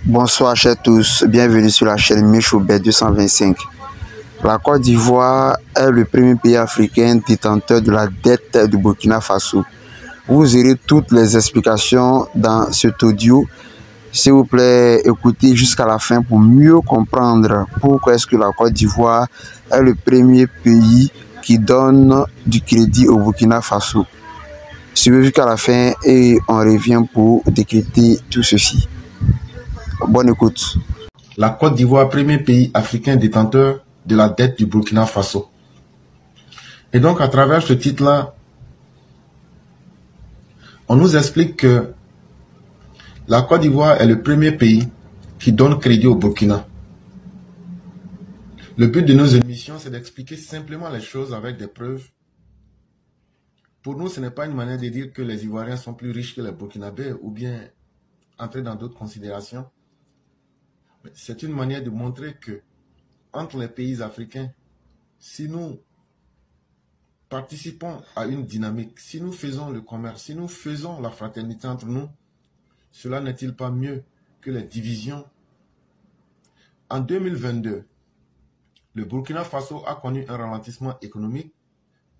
Bonsoir chers tous, bienvenue sur la chaîne Michoubet 225. La Côte d'Ivoire est le premier pays africain détenteur de la dette du Burkina Faso. Vous aurez toutes les explications dans cet audio. S'il vous plaît, écoutez jusqu'à la fin pour mieux comprendre pourquoi est-ce que la Côte d'Ivoire est le premier pays qui donne du crédit au Burkina Faso. Suivez jusqu'à la fin et on revient pour décrypter tout ceci. Bonne écoute. La Côte d'Ivoire, premier pays africain détenteur de la dette du Burkina Faso. Et donc, à travers ce titre-là, on nous explique que la Côte d'Ivoire est le premier pays qui donne crédit au Burkina. Le but de nos émissions, c'est d'expliquer simplement les choses avec des preuves. Pour nous, ce n'est pas une manière de dire que les Ivoiriens sont plus riches que les Burkinabés ou bien entrer dans d'autres considérations. C'est une manière de montrer que entre les pays africains, si nous participons à une dynamique, si nous faisons le commerce, si nous faisons la fraternité entre nous, cela n'est-il pas mieux que les divisions? En 2022, le Burkina Faso a connu un ralentissement économique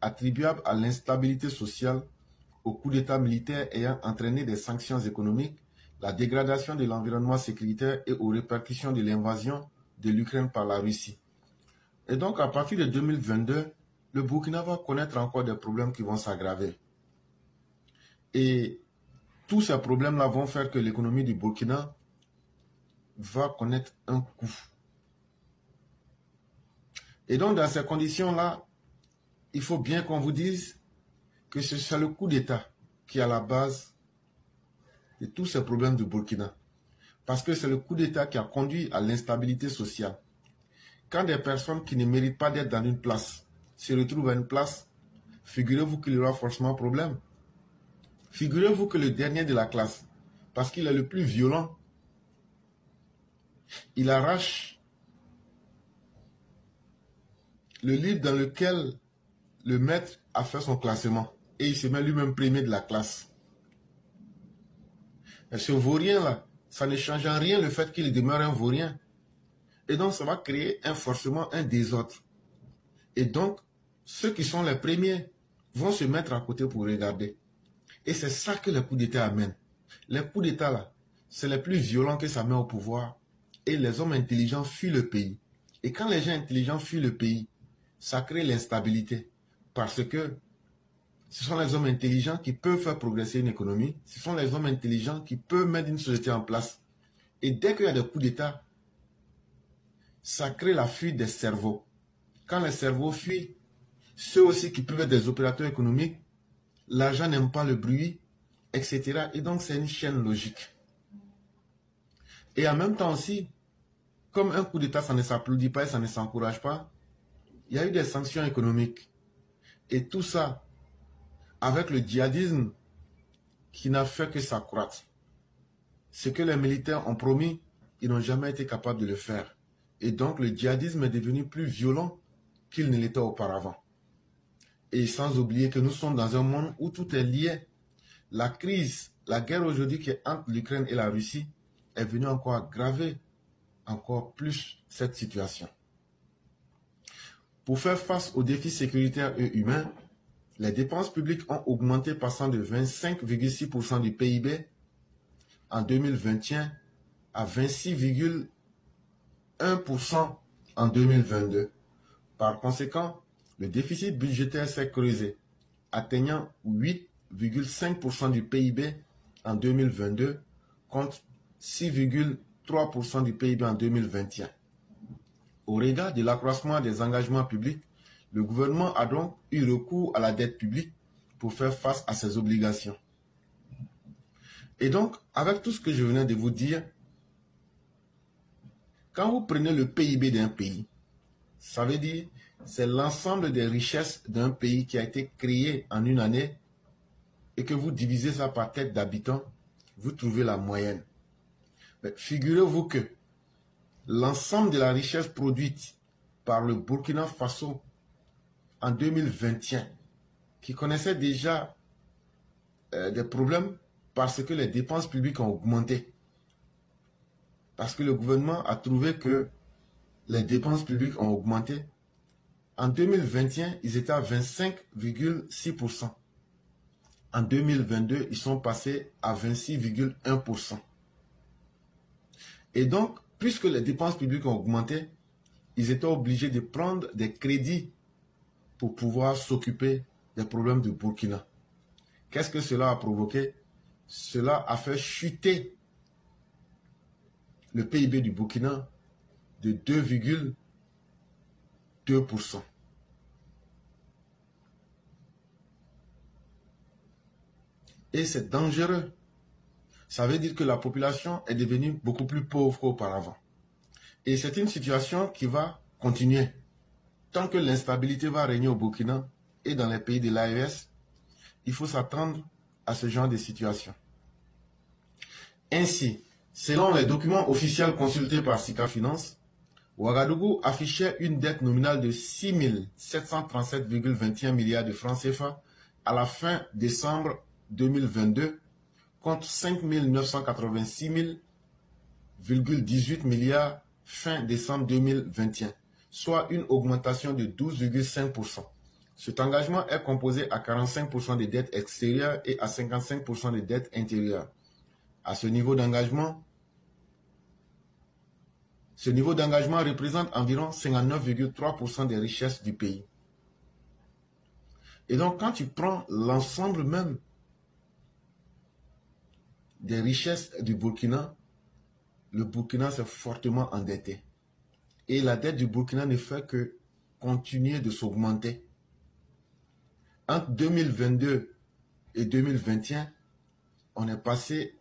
attribuable à l'instabilité sociale, au coup d'État militaire ayant entraîné des sanctions économiques, la dégradation de l'environnement sécuritaire et aux répercussions de l'invasion de l'Ukraine par la Russie. Et donc, à partir de 2022, le Burkina va connaître encore des problèmes qui vont s'aggraver. Et tous ces problèmes-là vont faire que l'économie du Burkina va connaître un coup. Et donc, dans ces conditions-là, il faut bien qu'on vous dise que c'est le coup d'État qui est à la base de tous ces problèmes du Burkina. Parce que c'est le coup d'État qui a conduit à l'instabilité sociale. Quand des personnes qui ne méritent pas d'être dans une place se retrouvent à une place, figurez-vous qu'il y aura forcément problème. Figurez-vous que le dernier de la classe, parce qu'il est le plus violent, il arrache le livre dans lequel le maître a fait son classement et il se met lui-même premier de la classe. Et ce vaurien-là, ça ne change en rien le fait qu'il demeure un vaurien. Et donc, ça va créer forcément un désordre. Et donc, ceux qui sont les premiers vont se mettre à côté pour regarder. Et c'est ça que les coups d'État amènent. Les coups d'État, là, c'est les plus violents que ça met au pouvoir. Et les hommes intelligents fuient le pays. Et quand les gens intelligents fuient le pays, ça crée l'instabilité. Parce que ce sont les hommes intelligents qui peuvent faire progresser une économie. Ce sont les hommes intelligents qui peuvent mettre une société en place. Et dès qu'il y a des coups d'État, ça crée la fuite des cerveaux. Quand les cerveaux fuient, ceux aussi qui peuvent être des opérateurs économiques, l'argent n'aime pas le bruit, etc. Et donc, c'est une chaîne logique. Et en même temps aussi, comme un coup d'État, ça ne s'applaudit pas et ça ne s'encourage pas, il y a eu des sanctions économiques. Et tout ça, avec le djihadisme qui n'a fait que s'accroître. Ce que les militaires ont promis, ils n'ont jamais été capables de le faire. Et donc, le djihadisme est devenu plus violent qu'il ne l'était auparavant. Et sans oublier que nous sommes dans un monde où tout est lié. La crise, la guerre aujourd'hui qui est entre l'Ukraine et la Russie est venue encore aggraver encore plus cette situation. Pour faire face aux défis sécuritaires et humains, les dépenses publiques ont augmenté passant de 25,6% du PIB en 2021 à 26,1% en 2022. Par conséquent, le déficit budgétaire s'est creusé, atteignant 8,5% du PIB en 2022 contre 6,3% du PIB en 2021. Au regard de l'accroissement des engagements publics, le gouvernement a donc eu recours à la dette publique pour faire face à ses obligations. Et donc, avec tout ce que je venais de vous dire, quand vous prenez le PIB d'un pays, ça veut dire c'est l'ensemble des richesses d'un pays qui a été créé en une année et que vous divisez ça par tête d'habitants, vous trouvez la moyenne. Mais figurez-vous que l'ensemble de la richesse produite par le Burkina Faso en 2021, qui connaissait déjà des problèmes parce que les dépenses publiques ont augmenté. Parce que le gouvernement a trouvé que les dépenses publiques ont augmenté. En 2021, ils étaient à 25,6%. En 2022, ils sont passés à 26,1%. Et donc, puisque les dépenses publiques ont augmenté, ils étaient obligés de prendre des crédits pour pouvoir s'occuper des problèmes du Burkina. Qu'est-ce que cela a provoqué? Cela a fait chuter le PIB du Burkina de 2,2%. Et c'est dangereux. Ça veut dire que la population est devenue beaucoup plus pauvre qu'auparavant. Et c'est une situation qui va continuer. Tant que l'instabilité va régner au Burkina et dans les pays de l'AES, il faut s'attendre à ce genre de situation. Ainsi, selon les documents officiels consultés par Sika Finance, Ouagadougou affichait une dette nominale de 6 737,21 milliards de francs CFA à la fin décembre 2022 contre 5 986,18 milliards fin décembre 2021, soit une augmentation de 12,5%. Cet engagement est composé à 45% des dettes extérieures et à 55% des dettes intérieures. À ce niveau d'engagement représente environ 59,3% des richesses du pays. Et donc, quand tu prends l'ensemble même des richesses du Burkina, le Burkina s'est fortement endetté. Et la dette du Burkina ne fait que continuer de s'augmenter. Entre 2022 et 2021, on est passé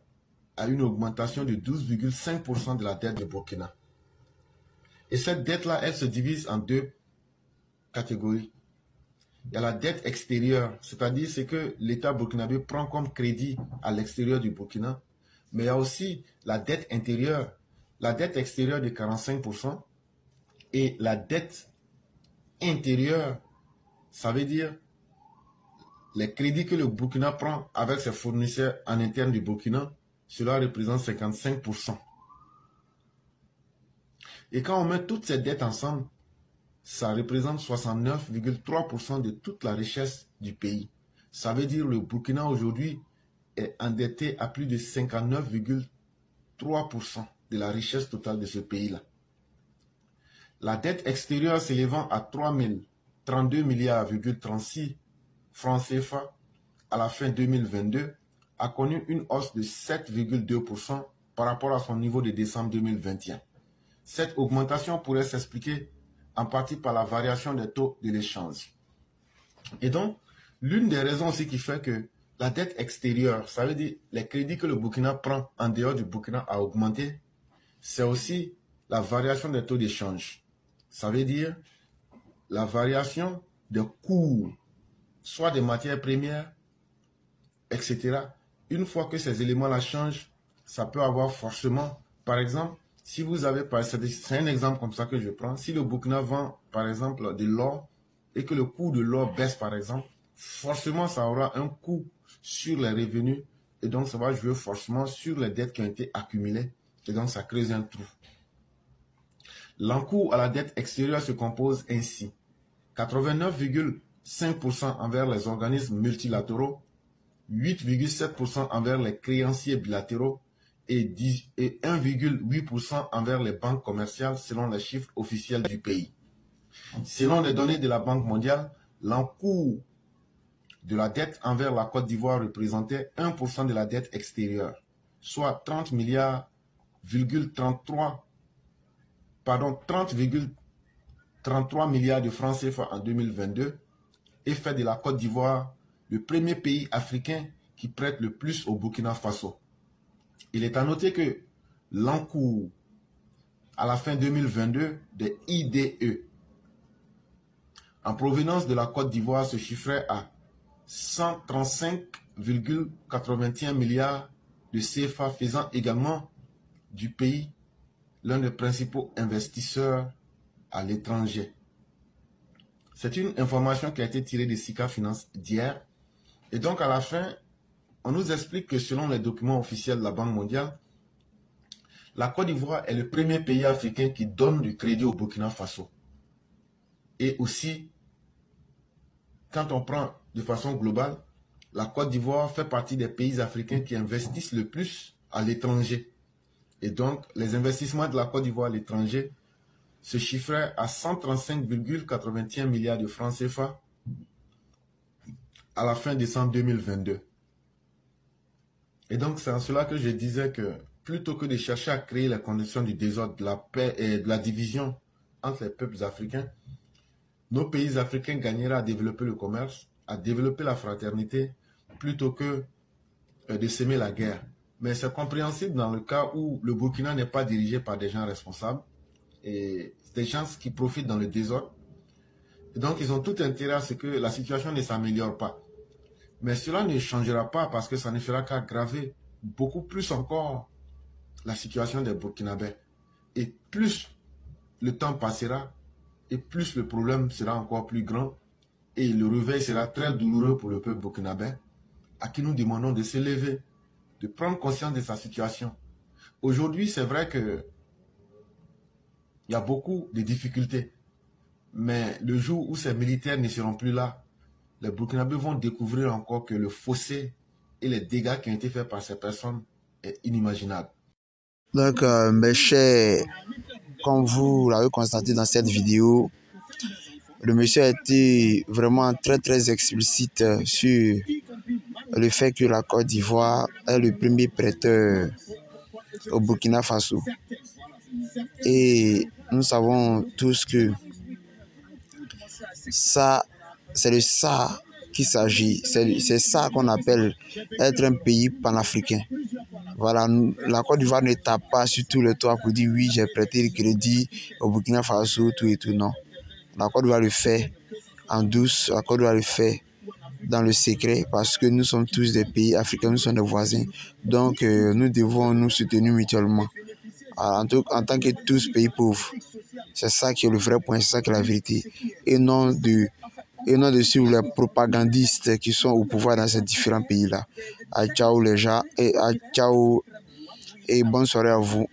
à une augmentation de 12,5% de la dette du Burkina. Et cette dette-là, elle se divise en deux catégories. Il y a la dette extérieure, c'est-à-dire ce que l'État burkinabé prend comme crédit à l'extérieur du Burkina. Mais il y a aussi la dette intérieure, la dette extérieure de 45% et la dette intérieure, ça veut dire les crédits que le Burkina prend avec ses fournisseurs en interne du Burkina, cela représente 55%. Et quand on met toutes ces dettes ensemble, ça représente 69,3% de toute la richesse du pays. Ça veut dire que le Burkina aujourd'hui est endetté à plus de 59,3% de la richesse totale de ce pays-là. La dette extérieure s'élevant à 3032 milliards,36 francs CFA à la fin 2022 a connu une hausse de 7,2% par rapport à son niveau de décembre 2021. Cette augmentation pourrait s'expliquer en partie par la variation des taux de l'échange. Et donc, l'une des raisons aussi qui fait que la dette extérieure, ça veut dire les crédits que le Burkina prend en dehors du Burkina a augmenté, c'est aussi la variation des taux d'échange. Ça veut dire la variation des coûts, soit des matières premières, etc. Une fois que ces éléments-là changent, ça peut avoir forcément, par exemple, si vous avez, c'est un exemple comme ça que je prends, si le Burkina vend, par exemple, de l'or et que le coût de l'or baisse, par exemple, forcément, ça aura un coût sur les revenus et donc ça va jouer forcément sur les dettes qui ont été accumulées et donc ça crée un trou. L'encours à la dette extérieure se compose ainsi. 89,5% envers les organismes multilatéraux, 8,7% envers les créanciers bilatéraux et 1,8% envers les banques commerciales selon les chiffres officiels du pays. Selon les données de la Banque mondiale, l'encours de la dette envers la Côte d'Ivoire représentait 1% de la dette extérieure, soit 30,33 milliards de francs CFA en 2022 et fait de la Côte d'Ivoire le premier pays africain qui prête le plus au Burkina Faso. Il est à noter que l'encours à la fin 2022 des IDE en provenance de la Côte d'Ivoire se chiffrait à 135,81 milliards de CFA, faisant également du pays l'un des principaux investisseurs à l'étranger. C'est une information qui a été tirée de Sika Finance d'hier. Et donc à la fin, on nous explique que selon les documents officiels de la Banque mondiale, La Côte d'Ivoire est le premier pays africain qui donne du crédit au Burkina Faso. Et aussi, quand on prend de façon globale, la Côte d'Ivoire fait partie des pays africains qui investissent le plus à l'étranger. Et donc, les investissements de la Côte d'Ivoire à l'étranger se chiffraient à 135,81 milliards de francs CFA à la fin décembre 2022. Et donc, c'est en cela que je disais que plutôt que de chercher à créer les conditions du désordre, de la paix et de la division entre les peuples africains, nos pays africains gagneraient à développer le commerce, à développer la fraternité, plutôt que de semer la guerre. Mais c'est compréhensible dans le cas où le Burkina n'est pas dirigé par des gens responsables et des gens qui profitent dans le désordre. Et donc, ils ont tout intérêt à ce que la situation ne s'améliore pas. Mais cela ne changera pas parce que ça ne fera qu'aggraver beaucoup plus encore la situation des Burkinabés. Et plus le temps passera, et plus le problème sera encore plus grand, et le réveil sera très douloureux pour le peuple burkinabé, à qui nous demandons de se lever, de prendre conscience de sa situation. Aujourd'hui, c'est vrai qu'il y a beaucoup de difficultés, mais le jour où ces militaires ne seront plus là, les Burkinabés vont découvrir encore que le fossé et les dégâts qui ont été faits par ces personnes est inimaginable. Donc, mes chers, comme vous l'avez constaté dans cette vidéo, le monsieur a été vraiment très explicite sur le fait que la Côte d'Ivoire est le premier prêteur au Burkina Faso. Et nous savons tous que ça, c'est de ça qu'il s'agit. C'est ça qu'on appelle être un pays panafricain. Voilà, la Côte d'Ivoire ne tape pas sur tout le toit pour dire oui, j'ai prêté le crédit au Burkina Faso, tout et tout, non. La Côte d'Ivoire le fait en douce, la Côte d'Ivoire le fait dans le secret parce que nous sommes tous des pays africains, nous sommes des voisins. Donc, nous devons nous soutenir mutuellement en tant que tous pays pauvres. C'est ça qui est le vrai point, c'est ça qui est la vérité. Et non de suivre les propagandistes qui sont au pouvoir dans ces différents pays-là. Ciao les gens et ciao et bonne soirée à vous.